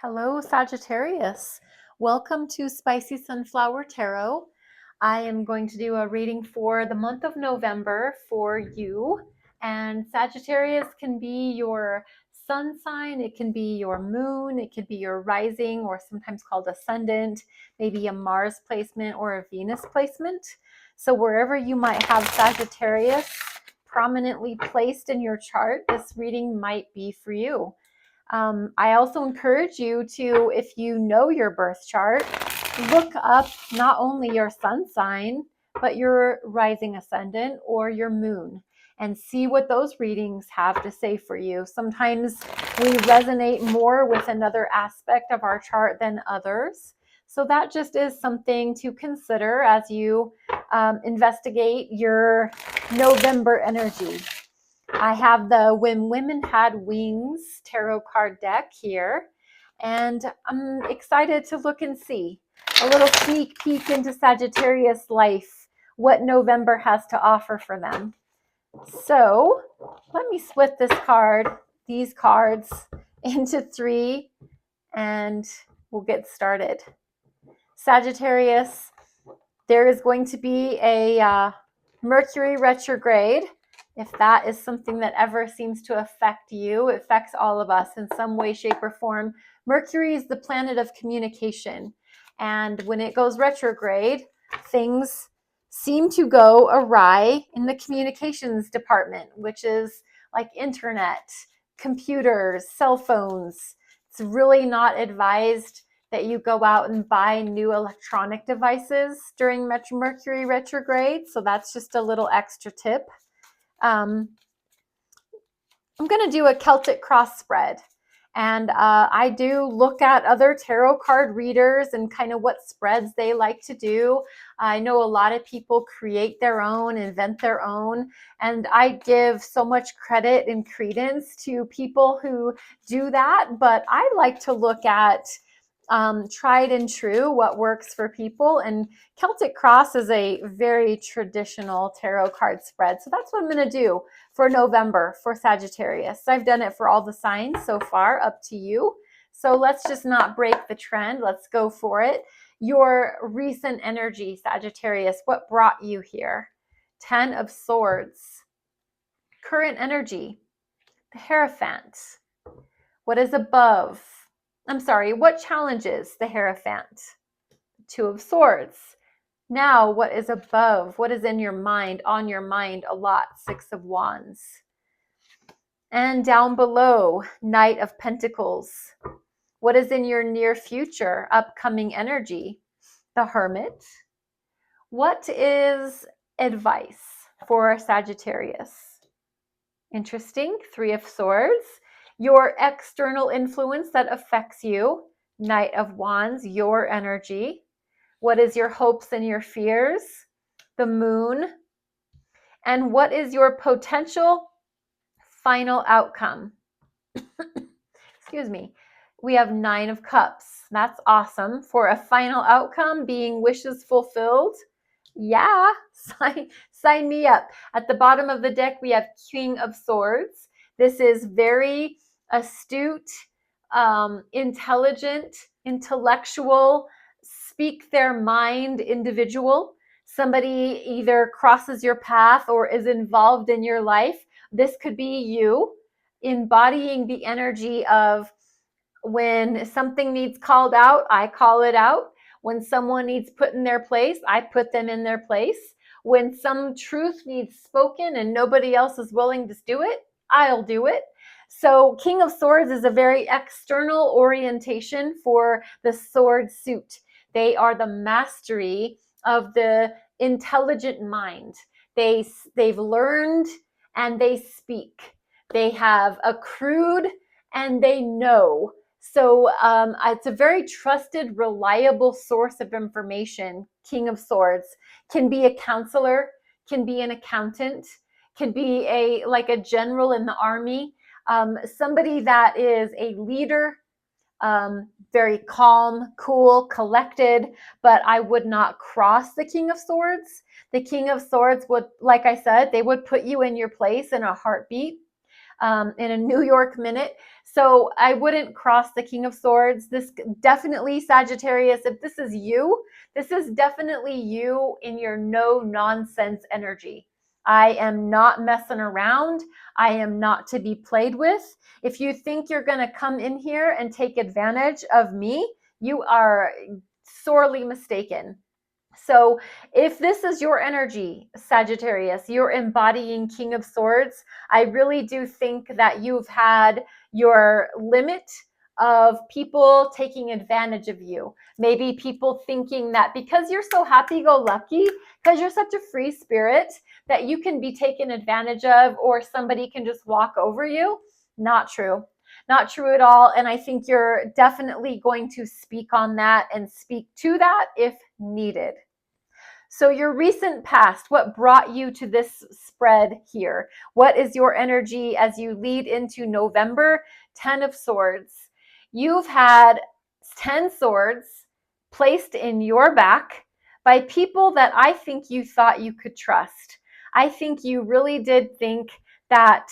Hello, Sagittarius. Welcome to Spicy Sunflower Tarot. I am going to do a reading for the month of November for you. And Sagittarius can be your sun sign, it can be your moon, it could be your rising, or sometimes called ascendant, maybe a Mars placement or a Venus placement. So wherever you might have Sagittarius prominently placed in your chart, this reading might be for you. I also encourage you to, if you know your birth chart, look up not only your sun sign, but your rising ascendant or your moon and see what those readings have to say for you. Sometimes we resonate more with another aspect of our chart than others. So that just is something to consider as you investigate your November energy. I have the When Women Had Wings tarot card deck here, and I'm excited to look and see a little sneak peek into Sagittarius life, what November has to offer for them. So let me split these cards into three, and we'll get started. Sagittarius, there is going to be a Mercury retrograde. If that is something that ever seems to affect you, it affects all of us in some way, shape, or form. Mercury is the planet of communication. And when it goes retrograde, things seem to go awry in the communications department, which is like internet, computers, cell phones. It's really not advised that you go out and buy new electronic devices during Mercury retrograde. So that's just a little extra tip. I'm going to do a Celtic cross spread. And I do look at other tarot card readers and kind of what spreads they like to do. I know a lot of people create their own, invent their own, and I give so much credit and credence to people who do that. But I like to look at tried and true, what works for people. And Celtic Cross is a very traditional tarot card spread. So that's what I'm going to do for November for Sagittarius. I've done it for all the signs so far, up to you. So let's just not break the trend. Let's go for it. Your recent energy, Sagittarius, what brought you here? 10 of Swords. Current energy, the Hierophant. What is above? What challenges the Hierophant? 2 of Swords. Now, what is above? What is in your mind, on your mind a lot? 6 of Wands. And down below, Knight of Pentacles. What is in your near future, upcoming energy? The Hermit. What is advice for Sagittarius? Interesting. 3 of Swords. Your external influence that affects you. Knight of Wands, your energy. What is your hopes and your fears? The Moon. And what is your potential final outcome? Excuse me. We have 9 of Cups. That's awesome. For a final outcome, being wishes fulfilled. Yeah, sign me up. At the bottom of the deck, we have King of Swords. This is very astute, intelligent, intellectual, speak their mind individual. Somebody either crosses your path or is involved in your life. This could be you embodying the energy of when something needs called out, I call it out. When someone needs put in their place, I put them in their place. When some truth needs spoken and nobody else is willing to do it, I'll do it. So King of Swords is a very external orientation for the sword suit. They are the mastery of the intelligent mind. They've learned and they speak. They have accrued and they know. So it's a very trusted, reliable source of information. King of Swords can be a counselor, can be an accountant, can be a general in the army, somebody that is a leader, very calm, cool, collected, but I would not cross the King of Swords. The King of Swords would, like I said, they would put you in your place in a heartbeat. in a New York minute. So I wouldn't cross the King of Swords. This definitely, Sagittarius, if this is you, this is definitely you in your no nonsense energy. I am not messing around. I am not to be played with. If you think you're going to come in here and take advantage of me, you are sorely mistaken. So if this is your energy, Sagittarius, you're embodying King of Swords, I really do think that you've had your limit of people taking advantage of you. Maybe people thinking that because you're so happy-go-lucky, because you're such a free spirit, that you can be taken advantage of or somebody can just walk over you. Not true. Not true at all. And I think you're definitely going to speak on that and speak to that if needed. So your recent past, what brought you to this spread here? What is your energy as you lead into November? 10 of Swords. You've had 10 swords placed in your back by people that I think you thought you could trust. I think you really did think that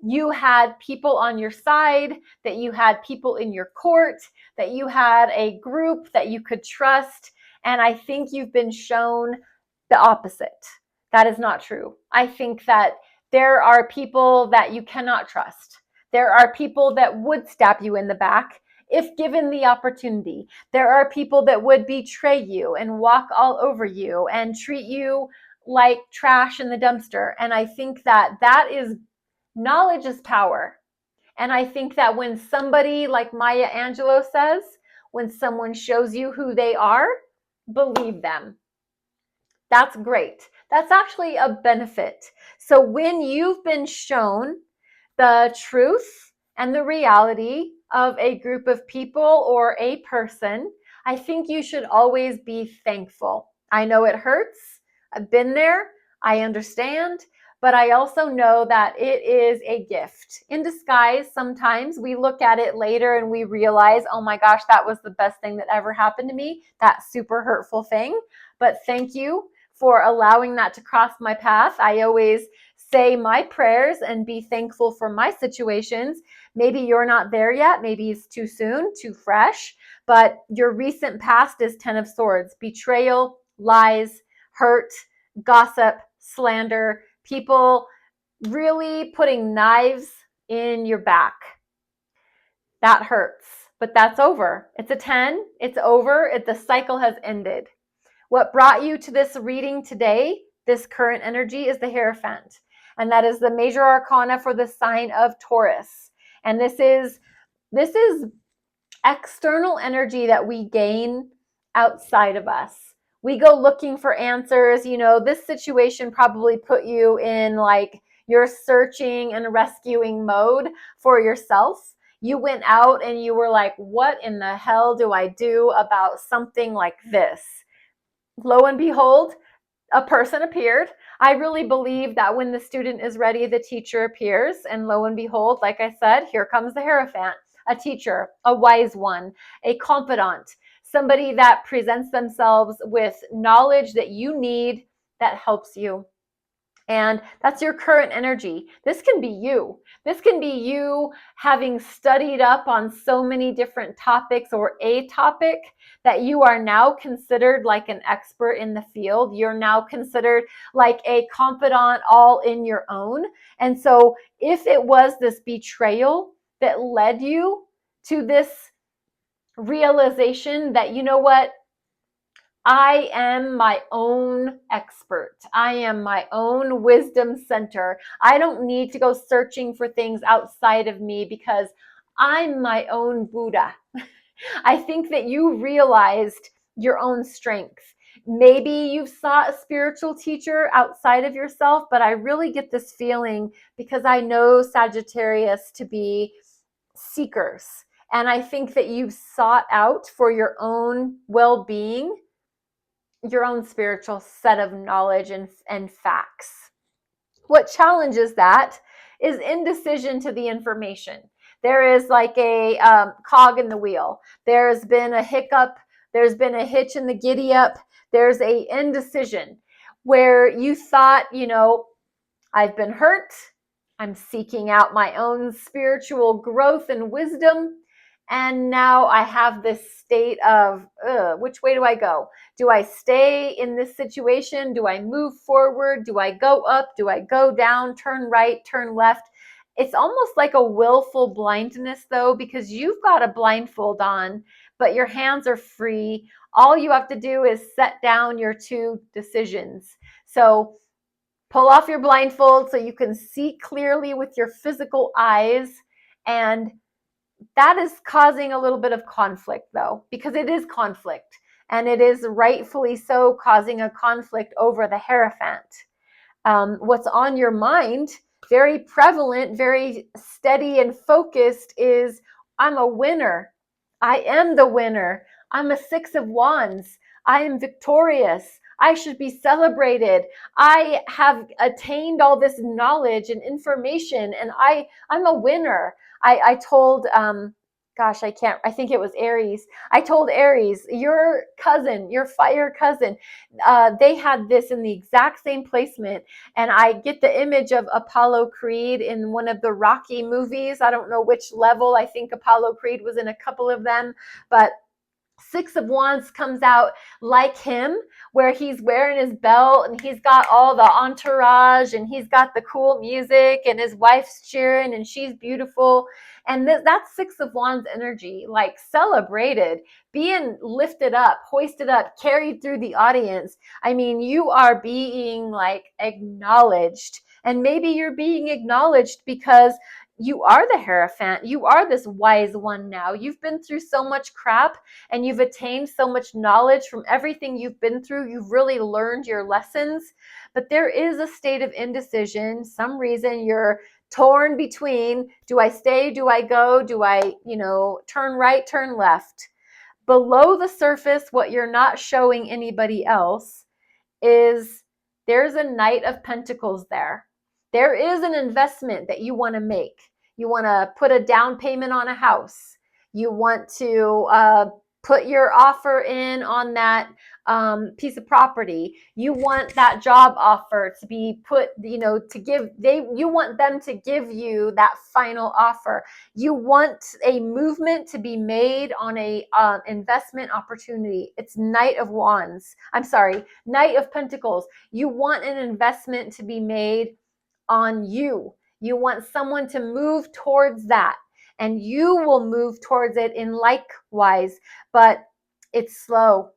you had people on your side, that you had people in your court, that you had a group that you could trust. And I think you've been shown the opposite. That is not true. I think that there are people that you cannot trust. There are people that would stab you in the back if given the opportunity. There are people that would betray you and walk all over you and treat you like trash in the dumpster. And I think that that is knowledge is power. And I think that when somebody like Maya Angelou says, when someone shows you who they are, believe them. That's great. That's actually a benefit. So when you've been shown the truth and the reality of a group of people or a person, I think you should always be thankful. I know it hurts. I've been there. I understand. But I also know that it is a gift in disguise. Sometimes we look at it later and we realize, oh my gosh, that was the best thing that ever happened to me. That super hurtful thing. But thank you for allowing that to cross my path. I always say my prayers and be thankful for my situations. Maybe you're not there yet. Maybe it's too soon, too fresh. But your recent past is 10 of Swords. Betrayal, lies, hurt, gossip, slander, people really putting knives in your back. That hurts, but that's over. It's a 10. It's over. The cycle has ended. What brought you to this reading today, this current energy, is the Hierophant. And that is the major arcana for the sign of Taurus. And this is external energy that we gain outside of us. We go looking for answers. You know, this situation probably put you in like your searching and rescuing mode for yourself. You went out and you were like, what in the hell do I do about something like this? Lo and behold, a person appeared. I really believe that when the student is ready, the teacher appears. And lo and behold, like I said, here comes the Hierophant, a teacher, a wise one, a confidant, somebody that presents themselves with knowledge that you need that helps you. And that's your current energy. This can be you. This can be you having studied up on so many different topics or a topic that you are now considered like an expert in the field. You're now considered like a confidant all in your own. And so if it was this betrayal that led you to this realization that, you know what, I am my own expert. I am my own wisdom center. I don't need to go searching for things outside of me because I'm my own Buddha. I think that you realized your own strength. Maybe you sought a spiritual teacher outside of yourself, but I really get this feeling because I know Sagittarius to be seekers. And I think that you've sought out for your own well-being your own spiritual set of knowledge and facts. What challenges that is indecision to the information. There is like a cog in the wheel. There's been a hiccup. There's been a hitch in the giddy up. There's a indecision where you thought, you know, I've been hurt. I'm seeking out my own spiritual growth and wisdom. And now I have this state of, which way do I go? Do I stay in this situation? Do I move forward? Do I go up? Do I go down? Turn right, turn left? It's almost like a willful blindness, though, because you've got a blindfold on, but your hands are free. All you have to do is set down your two decisions. So pull off your blindfold so you can see clearly with your physical eyes. And that is causing a little bit of conflict, though, because it is conflict. And it is rightfully so causing a conflict over the Hierophant. What's on your mind, very prevalent, very steady and focused, is I'm a winner. I am the winner. I'm a Six of Wands. I am victorious. I should be celebrated. I have attained all this knowledge and information, and I'm a winner. I told, I think it was Aries. I told Aries, your cousin, your fire cousin, they had this in the exact same placement. And I get the image of Apollo Creed in one of the Rocky movies. I don't know which level. I think Apollo Creed was in a couple of them, but Six of Wands comes out like him, where he's wearing his belt and he's got all the entourage and he's got the cool music and his wife's cheering and she's beautiful. And that's Six of Wands energy, like celebrated, being lifted up, hoisted up, carried through the audience. I mean, you are being like acknowledged. And maybe you're being acknowledged because you are the Hierophant. You are this wise one now. You've been through so much crap and you've attained so much knowledge from everything you've been through. You've really learned your lessons, but there is a state of indecision. Some reason you're torn between, do I stay? Do I go? Do I, turn right, turn left? Below the surface, what you're not showing anybody else is there's a Knight of Pentacles there. There is an investment that you want to make. You want to put a down payment on a house. You want to put your offer in on that piece of property. You want that job offer to be put, you want them to give you that final offer. You want a movement to be made on a investment opportunity. It's Knight of Pentacles. You want an investment to be made on you. You want someone to move towards that, and you will move towards it in likewise, but it's slow.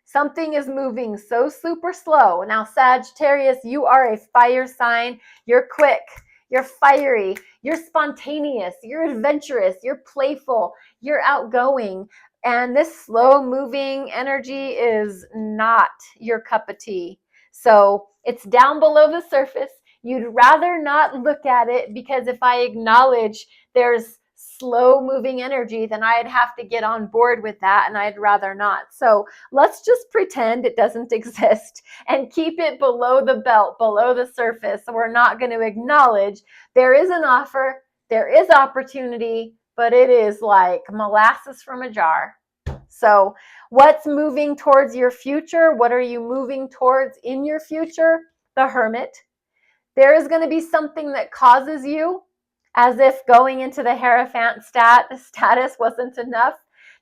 Something is moving so super slow. Now, Sagittarius, you are a fire sign. You're quick, you're fiery, you're spontaneous, you're adventurous, you're playful, you're outgoing. And this slow moving energy is not your cup of tea. So it's down below the surface. You'd rather not look at it, because if I acknowledge there's slow moving energy, then I'd have to get on board with that, and I'd rather not. So let's just pretend it doesn't exist and keep it below the belt, below the surface. So we're not going to acknowledge there is an offer, there is opportunity, but it is like molasses from a jar. So what's moving towards your future? What are you moving towards in your future? The Hermit. There is going to be something that causes you, as if going into the Hierophant status wasn't enough.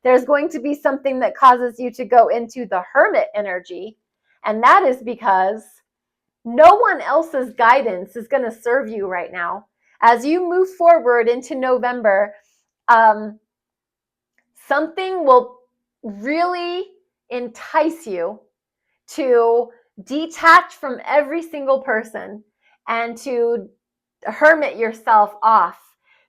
There's going to be something that causes you to go into the Hermit energy. And that is because no one else's guidance is going to serve you right now. As you move forward into November, something will really entice you to detach from every single person and to hermit yourself off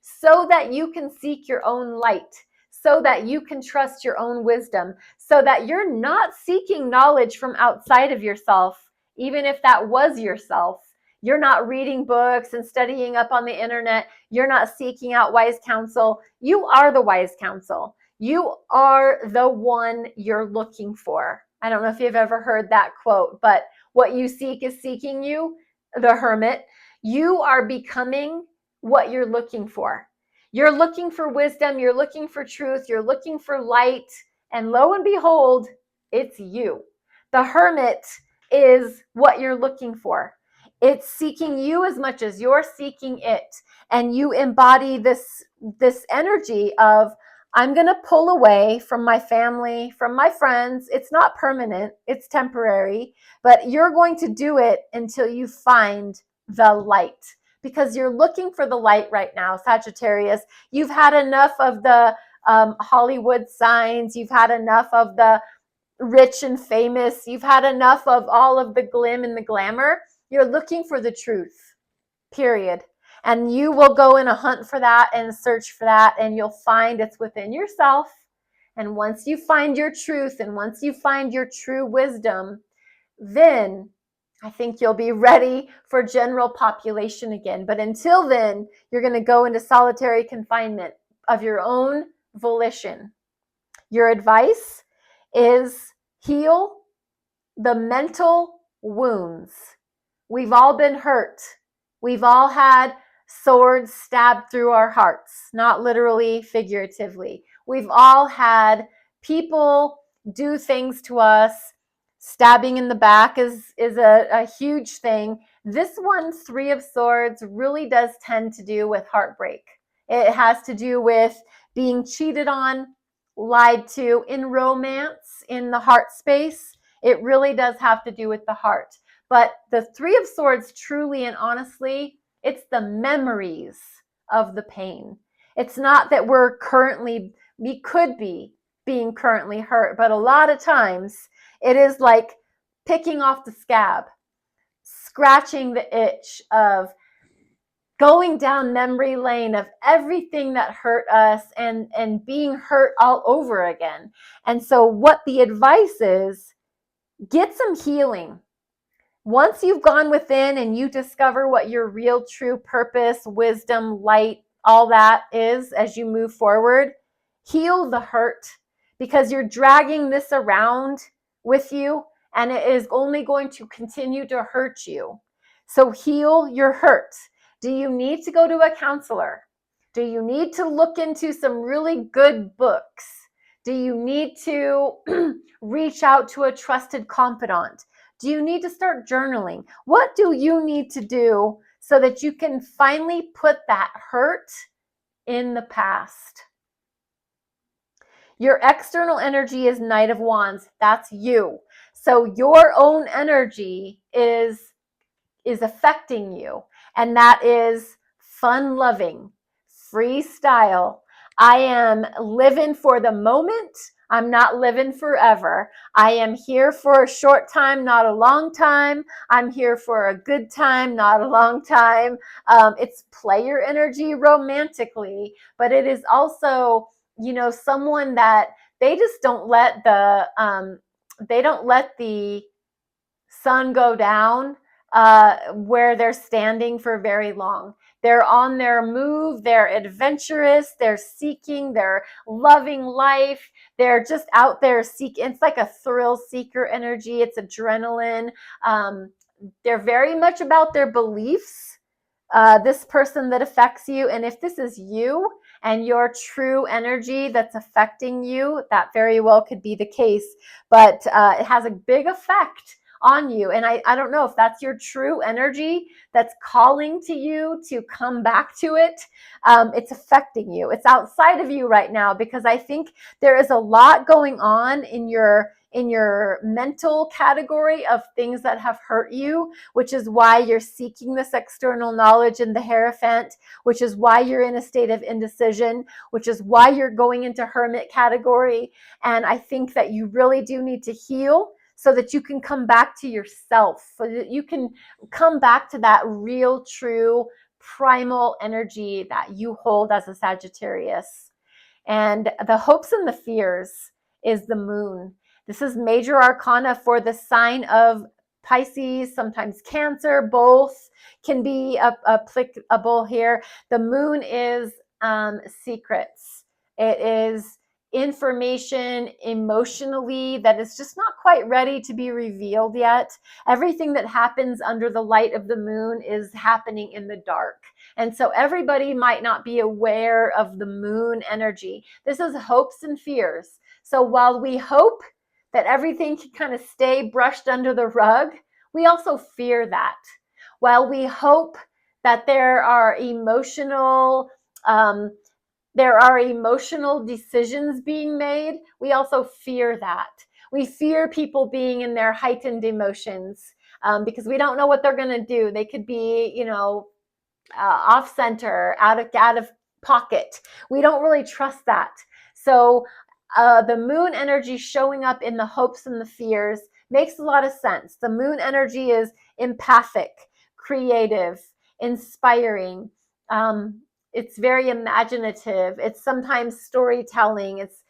so that you can seek your own light, so that you can trust your own wisdom, so that you're not seeking knowledge from outside of yourself, even if that was yourself. You're not reading books and studying up on the internet. You're not seeking out wise counsel. You are the wise counsel. You are the one you're looking for. I don't know if you've ever heard that quote, but what you seek is seeking you, the Hermit. You are becoming what you're looking for. You're looking for wisdom. You're looking for truth. You're looking for light. And lo and behold, it's you. The Hermit is what you're looking for. It's seeking you as much as you're seeking it. And you embody this energy of, I'm going to pull away from my family, from my friends. It's not permanent, it's temporary, but you're going to do it until you find the light, because you're looking for the light right now, Sagittarius. You've had enough of the Hollywood signs. You've had enough of the rich and famous. You've had enough of all of the glim and the glamour. You're looking for the truth, period. And you will go in a hunt for that and search for that, and you'll find it's within yourself. And once you find your truth and once you find your true wisdom, then I think you'll be ready for general population again. But until then, you're going to go into solitary confinement of your own volition. Your advice is heal the mental wounds. We've all been hurt. We've all had swords stabbed through our hearts, not literally, figuratively. We've all had people do things to us. Stabbing in the back is a huge thing. This one, Three of Swords, really does tend to do with heartbreak. It has to do with being cheated on, lied to in romance, in the heart space. It really does have to do with the heart. But the Three of Swords, truly and honestly, it's the memories of the pain. It's not that we could be being currently hurt, but a lot of times it is like picking off the scab, scratching the itch of going down memory lane of everything that hurt us and being hurt all over again. And so what the advice is, get some healing. Once you've gone within and you discover what your real true purpose, wisdom, light, all that is as you move forward, heal the hurt, because you're dragging this around with you and it is only going to continue to hurt you. So heal your hurt. Do you need to go to a counselor? Do you need to look into some really good books? Do you need to reach out to a trusted confidant? Do you need to start journaling? What do you need to do so that you can finally put that hurt in the past? Your external energy is Knight of Wands. That's you. So your own energy is affecting you. And that is fun-loving, freestyle. I am living for the moment. I'm not living forever. I am here for a short time, not a long time. I'm here for a good time, not a long time. It's player energy romantically, but it is also, someone that they just don't let the sun go down where they're standing for very long. They're on their move, they're adventurous, they're seeking, they're loving life, they're just out there seeking. It's like a thrill seeker energy, it's adrenaline. They're very much about their beliefs, this person that affects you. And if this is you and your true energy that's affecting you, that very well could be the case. But it has a big effect on you. And I don't know if that's your true energy that's calling to you to come back to it. It's affecting you. It's outside of you right now, because I think there is a lot going on in your mental category of things that have hurt you, which is why you're seeking this external knowledge in the Hierophant, which is why you're in a state of indecision, which is why you're going into Hermit category. And I think that you really do need to heal so that you can come back to yourself, so that you can come back to that real, true, primal energy that you hold as a Sagittarius. And the hopes and the fears is the moon. This is major arcana for the sign of Pisces, sometimes Cancer. Both can be applicable here. The moon is secrets. It is information emotionally that is just not quite ready to be revealed yet. Everything that happens under the light of the moon is happening in the dark. And so everybody might not be aware of the moon energy. This is hopes and fears. So while we hope that everything can kind of stay brushed under the rug, we also fear that. While we hope that there are emotional decisions being made, we also fear that. We fear people being in their heightened emotions because we don't know what they're going to do. They could be, off center, out of pocket. We don't really trust that. So the moon energy showing up in the hopes and the fears makes a lot of sense. The moon energy is empathic, creative, inspiring. It's very imaginative. It's sometimes storytelling. It's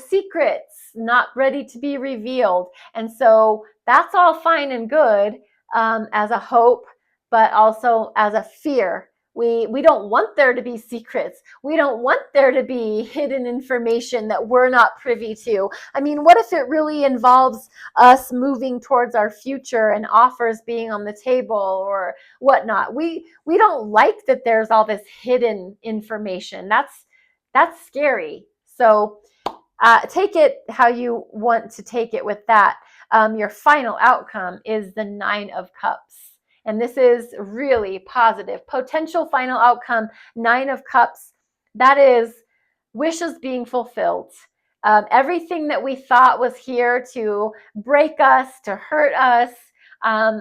secrets not ready to be revealed. And so that's all fine and good as a hope, but also as a fear. We don't want there to be secrets. We don't want there to be hidden information that we're not privy to. I mean, what if it really involves us moving towards our future and offers being on the table or whatnot? We don't like that there's all this hidden information. That's scary. So take it how you want to take it with that. Your final outcome is the 9 of Cups. And this is really positive. Potential final outcome, 9 of Cups. That is wishes being fulfilled. Everything that we thought was here to break us, to hurt us,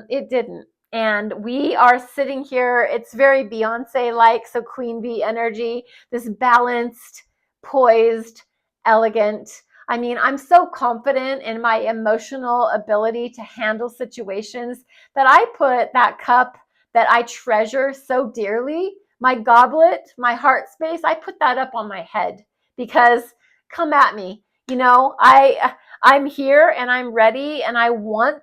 it didn't. And we are sitting here, it's very Beyonce-like, so Queen Bee energy, this balanced, poised, elegant. I mean, I'm so confident in my emotional ability to handle situations that I put that cup that I treasure so dearly, my goblet, my heart space, I put that up on my head because come at me. I'm here and I'm ready and I want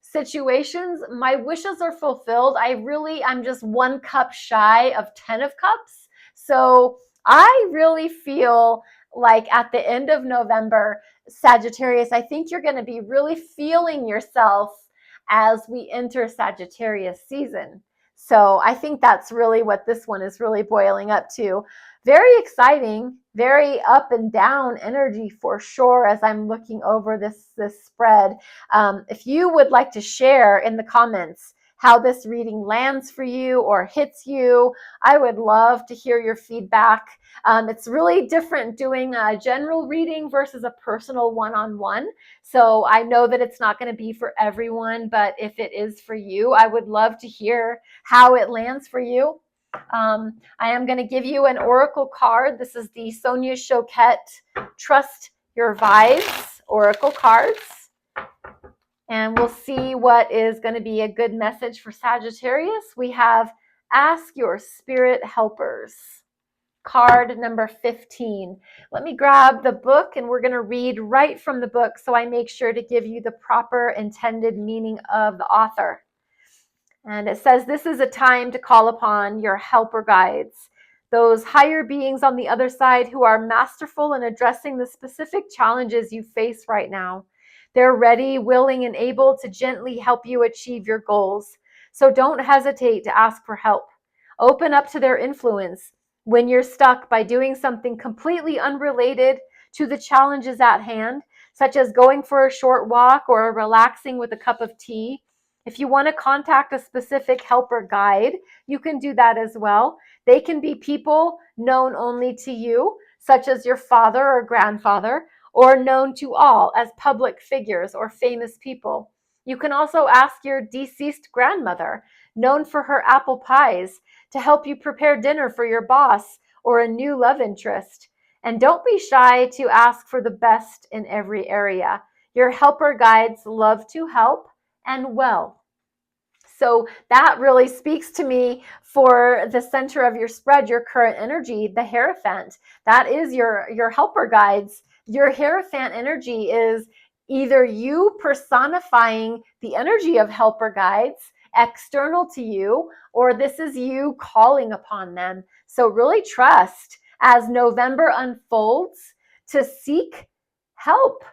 situations. My wishes are fulfilled. I'm just 1 cup shy of 10 of Cups. So I really feel like at the end of November, Sagittarius, I think you're going to be really feeling yourself as we enter Sagittarius season. So I think that's really what this one is really boiling up to. Very exciting, very up and down energy for sure as I'm looking over this spread. If you would like to share in the comments how this reading lands for you or hits you, I would love to hear your feedback. It's really different doing a general reading versus a personal one-on-one. So I know that it's not going to be for everyone, but if it is for you, I would love to hear how it lands for you. I am going to give you an oracle card. This is the Sonia Choquette Trust Your Vibes oracle cards. And we'll see what is going to be a good message for Sagittarius. We have Ask Your Spirit Helpers, card number 15. Let me grab the book and we're going to read right from the book so I make sure to give you the proper intended meaning of the author. And it says, this is a time to call upon your helper guides, those higher beings on the other side who are masterful in addressing the specific challenges you face right now. They're ready, willing, and able to gently help you achieve your goals. So don't hesitate to ask for help. Open up to their influence when you're stuck by doing something completely unrelated to the challenges at hand, such as going for a short walk or relaxing with a cup of tea. If you want to contact a specific helper guide, you can do that as well. They can be people known only to you, such as your father or grandfather, or known to all as public figures or famous people. You can also ask your deceased grandmother, known for her apple pies, to help you prepare dinner for your boss or a new love interest. And don't be shy to ask for the best in every area. Your helper guides love to help and well. So that really speaks to me for the center of your spread, your current energy, the Hierophant. That is your helper guides. Your Hierophant energy is either you personifying the energy of helper guides external to you, or this is you calling upon them. So really trust as November unfolds to seek help.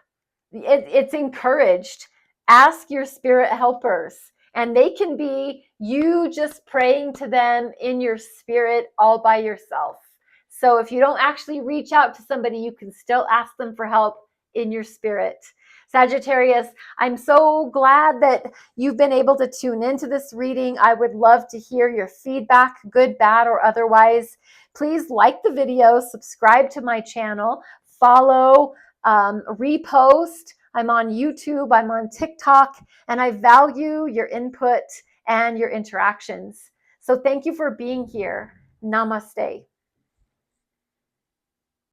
It's encouraged. Ask your spirit helpers. And they can be you just praying to them in your spirit all by yourself. So if you don't actually reach out to somebody, you can still ask them for help in your spirit. Sagittarius, I'm so glad that you've been able to tune into this reading. I would love to hear your feedback, good, bad, or otherwise. Please like the video, subscribe to my channel, follow, repost. I'm on YouTube, I'm on TikTok, and I value your input and your interactions. So thank you for being here. Namaste.